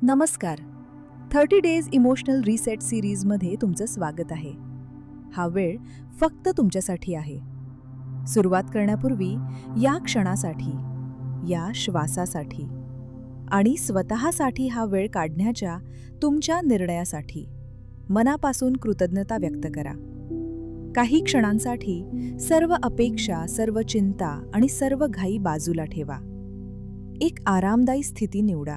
नमस्कार. 30 days emotional reset सिरीजमध्ये तुमचं स्वागत आहे. हा वेळ फक्त तुमच्यासाठी आहे. सुरुवात करण्यापूर्वी या क्षणासाठी, या श्वासासाठी आणि स्वतःसाठी हा वेळ काढण्याच्या तुमच्या निर्णयासाठी मनापासून कृतज्ञता व्यक्त करा. काही क्षणांसाठी सर्व अपेक्षा, सर्व चिंता आणि सर्व घाई बाजूला ठेवा. एक आरामदायी स्थिती निवडा.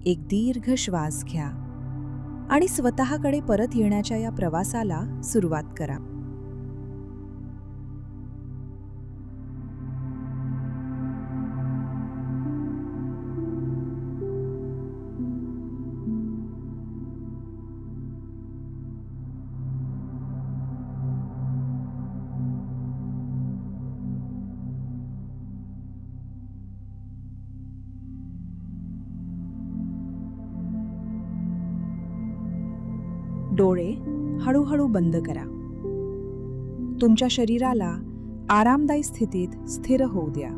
एक दीर्घ श्वास घ्या आणि स्वतःकडे परत येण्याच्या या प्रवासाला सुरुवात करा. डोळे हळूहळू बंद करा. तुमच्या शरीराला आरामदायी स्थितीत स्थिर होऊ द्या.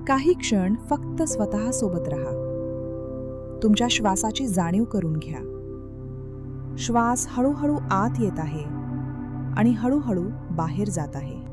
काही क्षण फक्त स्वतःसोबत राहा. तुमच्या श्वासाची जाणीव करून घ्या. श्वास हळूहळू आत येत आहे आणि हळूहळू बाहेर जात आहे.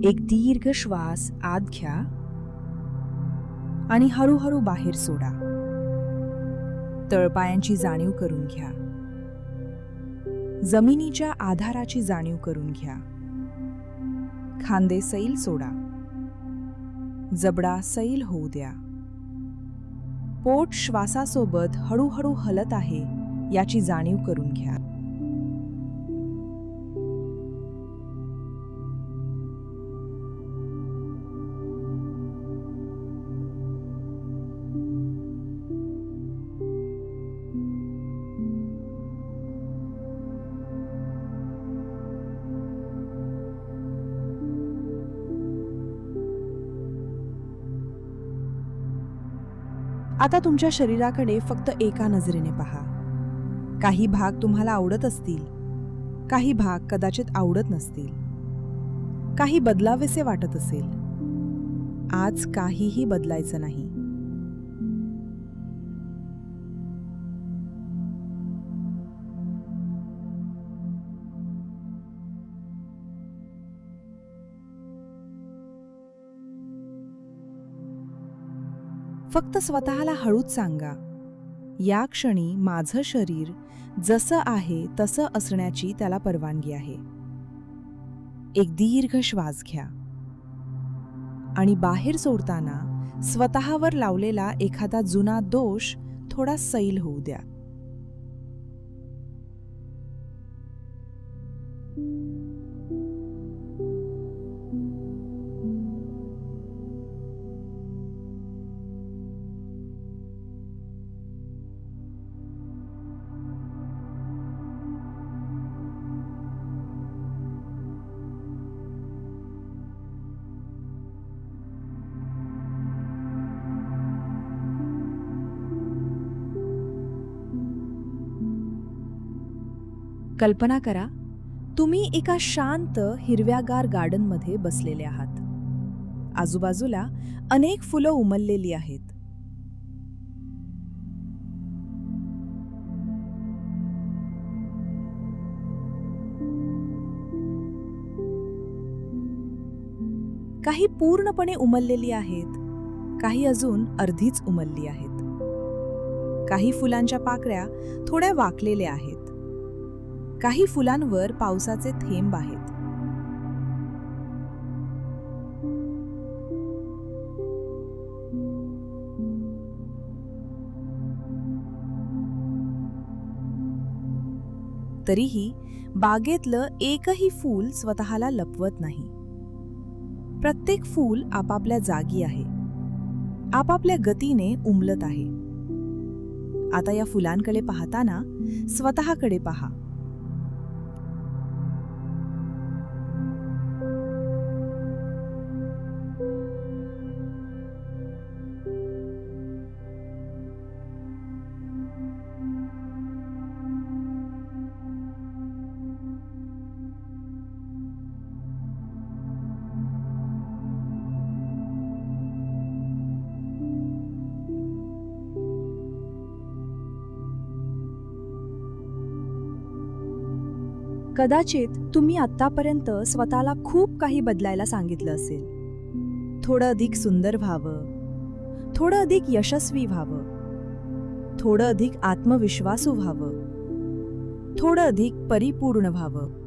एक दीर्घ श्वास आत घ्या आणि हळूहळू बाहेर सोडा. तळपायांची जाणीव करून घ्या. जमिनीच्या आधाराची जाणीव करून घ्या. खांदे सैल सोडा. जबडा सैल होऊ द्या. पोट श्वासासोबत हळूहळू हलत आहे याची जाणीव करून घ्या. आता तुमच्या शरीराकडे फक्त एका नजरेने पहा. काही भाग तुम्हाला आवडत असतील, काही भाग कदाचित आवडत नसतील, काही बदलावेसे वाटत असेल. आज काहीही बदलायचं नाही. फक्त स्वतःला हळूच सांगा, या क्षणी माझं शरीर जसं आहे तसं असण्याची त्याला परवानगी आहे. एक दीर्घ श्वास घ्या आणि बाहेर सोडताना स्वतःवर लावलेला एखादा जुना दोष थोडा सैल होऊ द्या. कल्पना करा, तुम्ही एका शांत हिरव्यागार गार्डनमध्ये बसलेले आहात. आजूबाजूला अनेक फुलं उमललेली आहेत. काही पूर्णपणे उमललेली आहेत, काही अजून अर्धीच उमलली आहेत. काही फुलांच्या पाकळ्या थोड्या वाकलेल्या आहेत. काही फुलांवर पावसाचे थेंब आहेत. तरीही बागेतलं एकही फूल स्वतःला लपवत नाही. प्रत्येक फूल आपापल्या जागी आहे, आपापल्या गतीने उमलत आहे. आता या फुलांकडे पाहताना स्वतःकडे पहा. कदाचित तुम्ही आत्तापर्यंत स्वतःला खूप काही बदलायला सांगितलं असेल. थोडं अधिक सुंदर व्हावं, थोडं अधिक यशस्वी व्हावं, थोडं अधिक आत्मविश्वासू व्हावं, थोडं अधिक परिपूर्ण व्हावं.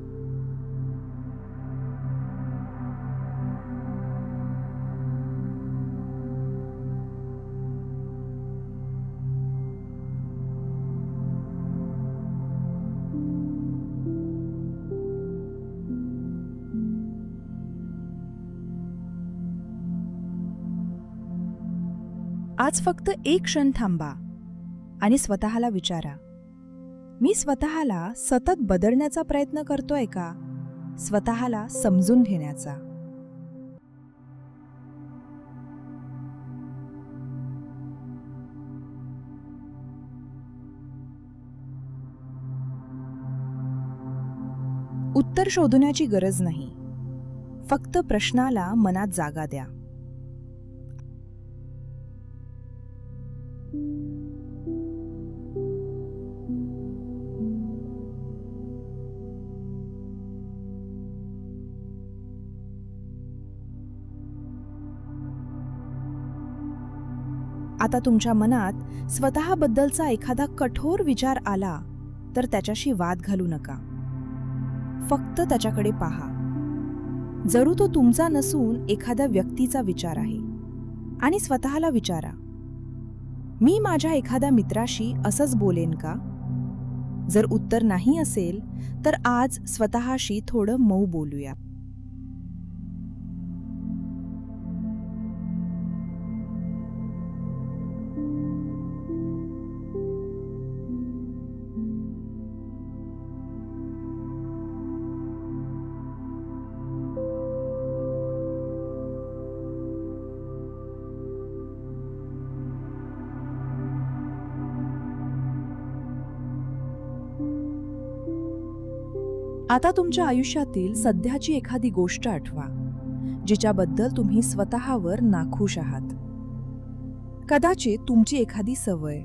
आज फक्त एक क्षण थांबा आणि स्वतःला विचारा, मी स्वतःला सतत बदलण्याचा प्रयत्न करतोय का, स्वतःला समजून घेण्याचा? उत्तर शोधण्याची गरज नाही, फक्त प्रश्नाला मनात जागा द्या. आता तुमच्या मनात स्वतःबद्दलचा एखादा कठोर विचार आला तर त्याच्याशी वाद घालू नका. फक्त त्याच्याकडे पहा. जरूर तो तुमचा नसून एखाद्या व्यक्तीचा विचार आहे. आणि स्वतःला विचारा, मी माझ्या एखाद्या मित्राशी असंच बोलेन का? जर उत्तर नाही असेल तर आज स्वतःशी थोडं मऊ बोलूया. आता तुमच्या आयुष्यातील सध्याची एखादी गोष्ट आठवा, जिच्याबद्दल तुम्ही स्वतःवर नाखुश आहात. कदाचित तुमची एखादी सवय,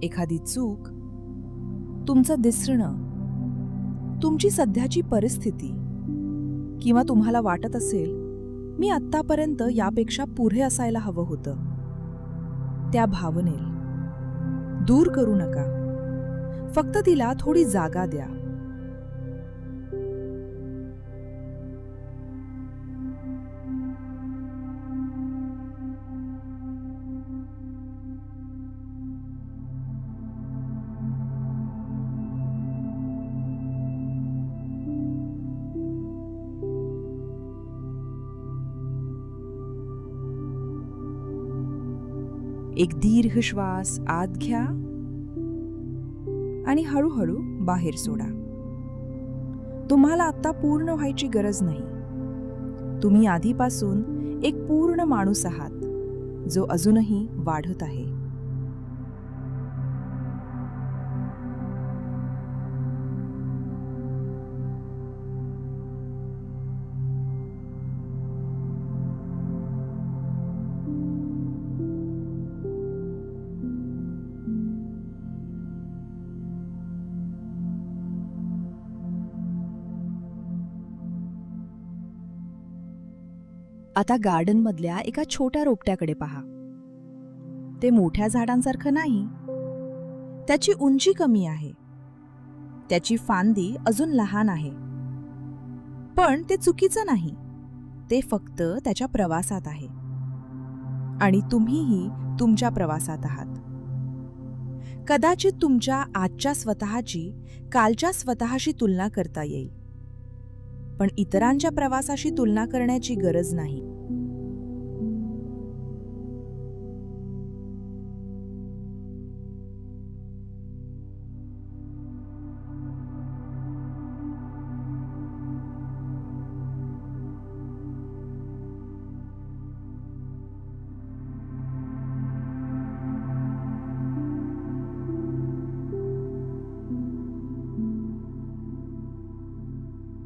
एखादी चूक, तुमचं दिसणं, तुमची सध्याची परिस्थिती, किंवा तुम्हाला वाटत असेल, मी आत्तापर्यंत यापेक्षा पुढे असायला हवं होतं. त्या भावनेला दूर करू नका, फक्त तिला थोडी जागा द्या. एक दीर्घ श्वास आत घ्या आणि हळूहळू बाहेर सोडा. तुम्हाला आता पूर्ण व्हायची गरज नाही. तुम्ही आधीपासून एक पूर्ण माणूस आहात, जो अजूनही वाढत आहे. आता गार्डनमधल्या एका छोट्या रोपट्याकडे पहा. ते मोठ्या झाडांसारखं नाही. त्याची उंची कमी आहे. त्याची फांदी अजून लहान आहे. पण ते चुकीचं नाही. ते फक्त त्याच्या प्रवासात आहे. आणि तुम्हीही तुमच्या प्रवासात आहात. कदाचित तुमच्या आजच्या स्वतःची कालच्या स्वतःशी तुलना करता येईल, पण इतरांच्या प्रवासाशी तुलना करण्याची गरज नाही.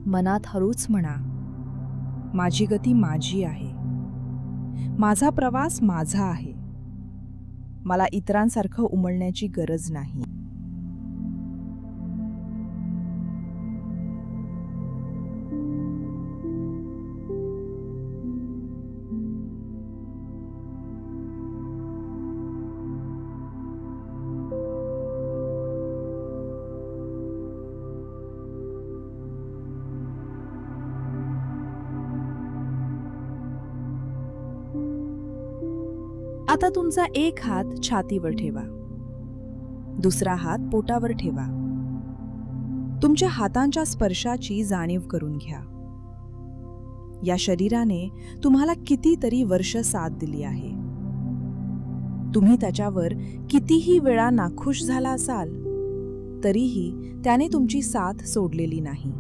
मनात हळूच म्हणा, माझी गती माझी आहे. माझा प्रवास माझा आहे. मला इतरांसारखं उमलण्याची गरज नाही. आता तुमचा एक हात छातीवर ठेवा, दुसरा हात पोटावर ठेवा. तुमच्या हातांच्या स्पर्शाची जाणीव करून घ्या. या शरीराने तुम्हाला कितीतरी वर्ष साथ दिली आहे. तुम्ही त्याच्यावर कितीही वेळा नाखुश झाला असाल तरीही त्याने तुमची साथ सोडलेली नाही.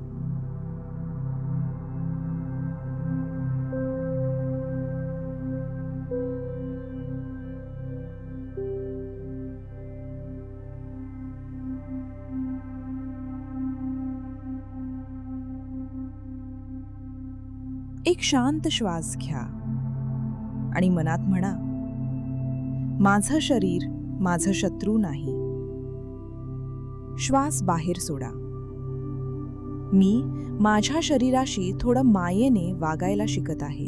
एक शांत श्वास घ्या आणि मनात म्हणा, माझं शरीर माझं शत्रू नाही. श्वास बाहेर सोडा. मी माझ्या शरीराशी थोडं मायेने वागायला शिकत आहे.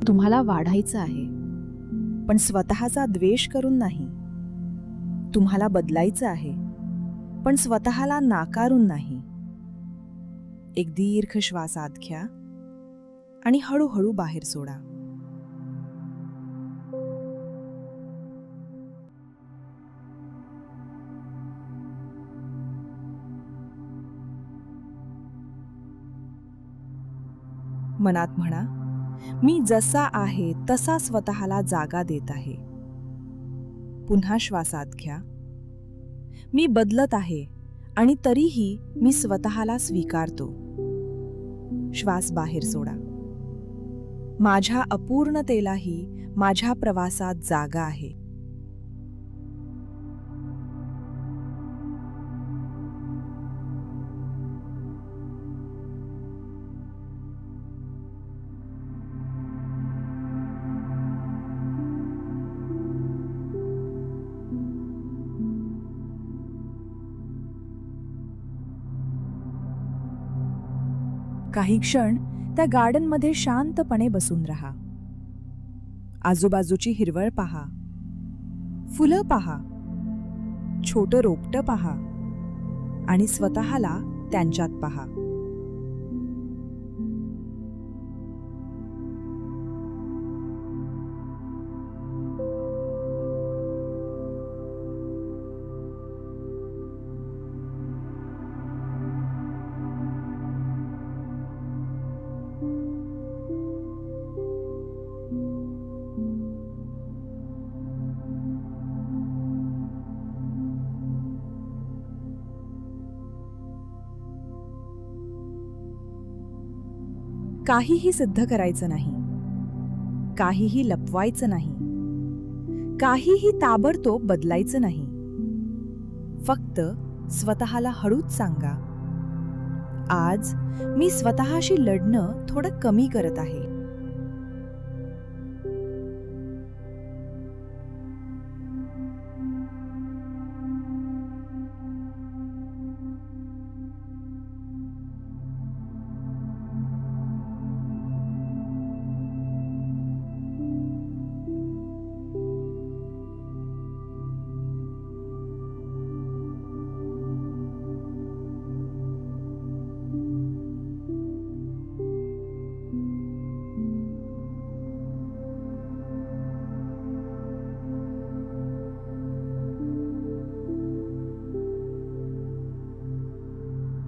तुम्हाला वाढायचं आहे, पण स्वतःचा द्वेष करून नाही. तुम्हाला बदलायचं आहे, पण स्वतःला नाकारून नाही. एक दीर्घ श्वास आत घ्या आणि हळूहळू बाहेर सोडा. मनात म्हणा, मी जसा आहे तसा स्वतःला जागा देत आहे. पुन्हा श्वासात घ्या. मी बदलत आहे आणि तरीही मी स्वतःला स्वीकारतो. श्वास बाहेर सोडा. माझ्या अपूर्णतेलाही माझ्या प्रवासात जागा आहे. काही क्षण त्या गार्डनमध्ये शांतपणे बसून राहा. आजूबाजूची हिरवळ पहा, फुलं पहा, छोटं रोपटं पहा आणि स्वतःला त्यांच्यात पहा. काहीही सिद्ध करायचं नाही, काहीही लपवायचं नाही, काहीही ताबडतोब बदलायचं नाही. फक्त स्वतःला हळूच सांगा, आज मी स्वतःशी लढणं थोडं कमी करत आहे.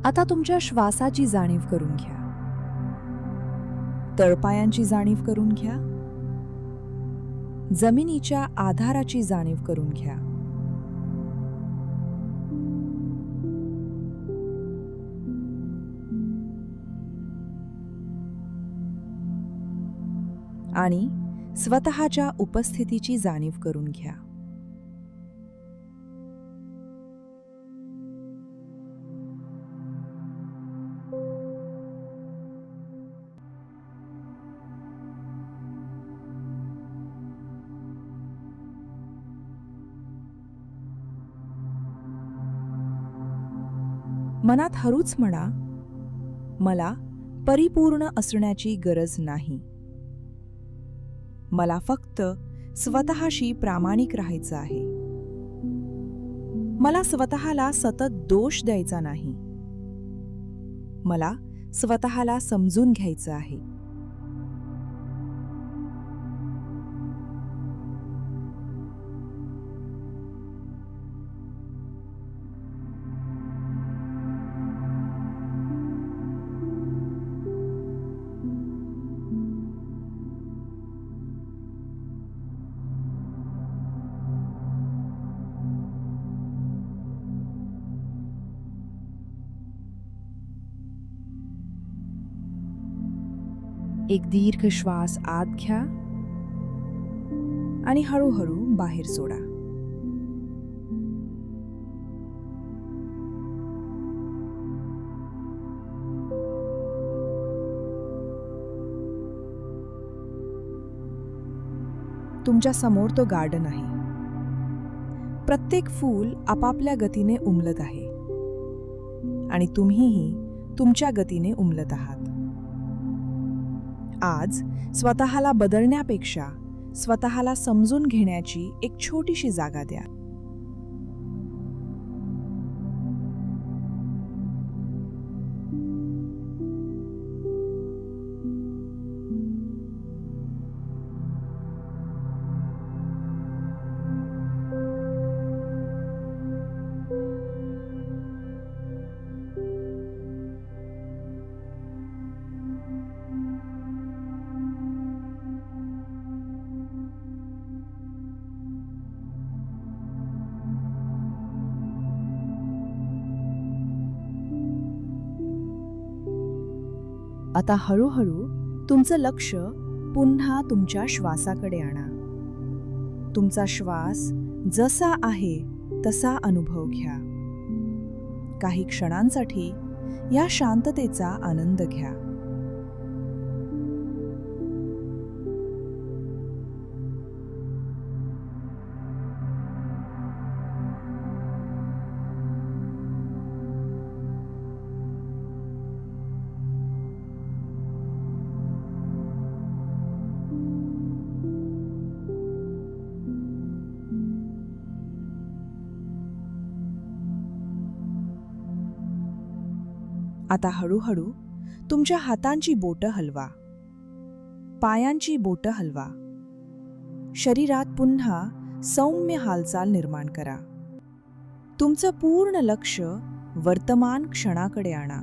आता तुमच्या श्वासाची जाणीव करून घ्या. तळपायांची जाणीव करून घ्या. जमिनीच्या आधाराची जाणीव करून घ्या. आणि स्वतःच्या उपस्थितीची जाणीव करून घ्या. मनात हळूच म्हणा, मला परिपूर्ण असण्याची गरज नाही. मला फक्त स्वतःशी प्रामाणिक राहायचं आहे. मला स्वतःला सतत दोष द्यायचा नाही. मला स्वतःला समजून घ्यायचं आहे. एक दीर्घ श्वास आत घ्या आणि हळूहळू बाहेर सोडा. तुमच्या समोर तो गार्डन आहे. प्रत्येक फूल आपापल्या गतीने उमलत आहे आणि तुम्हीही तुमच्या गतीने उमलत आहात. आज स्वतःला बदलण्यापेक्षा स्वतःला समजून घेण्याची एक छोटीशी जागा द्या. आता हळूहळू तुमचं लक्ष पुन्हा तुमच्या श्वासाकडे आणा. तुमचा श्वास जसा आहे तसा अनुभव घ्या. काही क्षणांसाठी या शांततेचा आनंद घ्या. आता हळूहळू तुमच्या हातांची बोटं हलवा, पायांची बोटं हलवा. शरीरात पुन्हा सौम्य हालचाल निर्माण करा. तुमचं पूर्ण लक्ष वर्तमान क्षणाकडे आणा.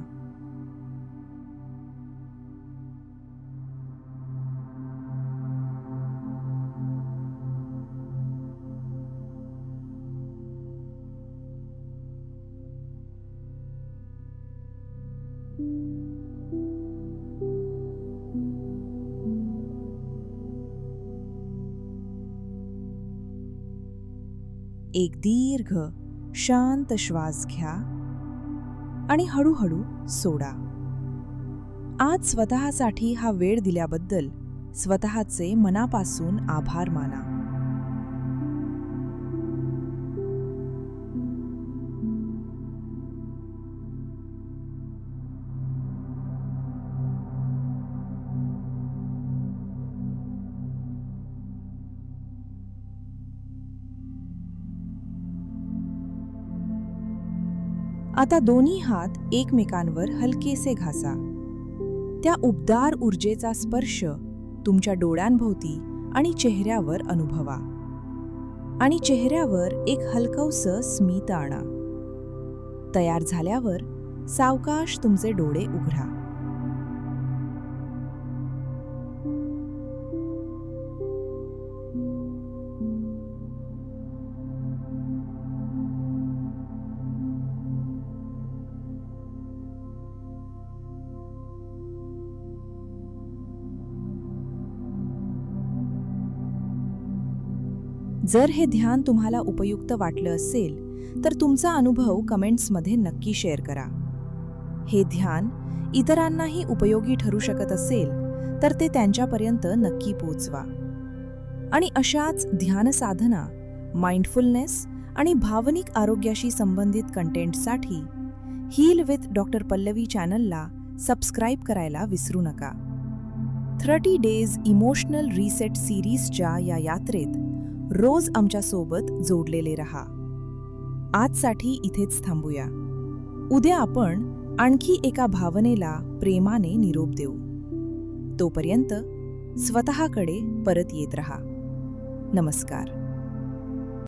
एक दीर्घ शांत श्वास घ्या आणि हळूहळू सोडा. आज स्वतःसाठी हा वेळ दिल्याबद्दल स्वतःचे मनापासून आभार माना. आता दोन्ही हात एकमेकांवर हलकेसे घासा. त्या उबदार ऊर्जेचा स्पर्श तुमच्या डोळ्यांभोवती आणि चेहऱ्यावर अनुभवा आणि चेहऱ्यावर एक हलकंसं स्मित आणा. तयार झाल्यावर सावकाश तुमचे डोळे उघडा. जर हे ध्यान तुम्हाला उपयुक्त वाटलं असेल तर तुमचा अनुभव कमेंट्समध्ये नक्की शेअर करा. हे ध्यान इतरांनाही उपयोगी ठरू शकत असेल तर ते त्यांच्यापर्यंत नक्की पोहोचवा. आणि अशाच ध्यान साधना, माइंडफुलनेस आणि भावनिक आरोग्याशी संबंधित कंटेंटसाठी हील विथ डॉक्टर पल्लवी चॅनलला सबस्क्राईब करायला विसरू नका. 30 डेज इमोशनल रिसेट सिरीजच्या या यात्रेत रोज आमच्यासोबत जोडलेले रहा. आजसाठी इथेच थांबूया. उद्या आपण आणखी एका भावनेला प्रेमाने निरोप देऊ. तोपर्यंत स्वतःकडे परत येत रहा. नमस्कार.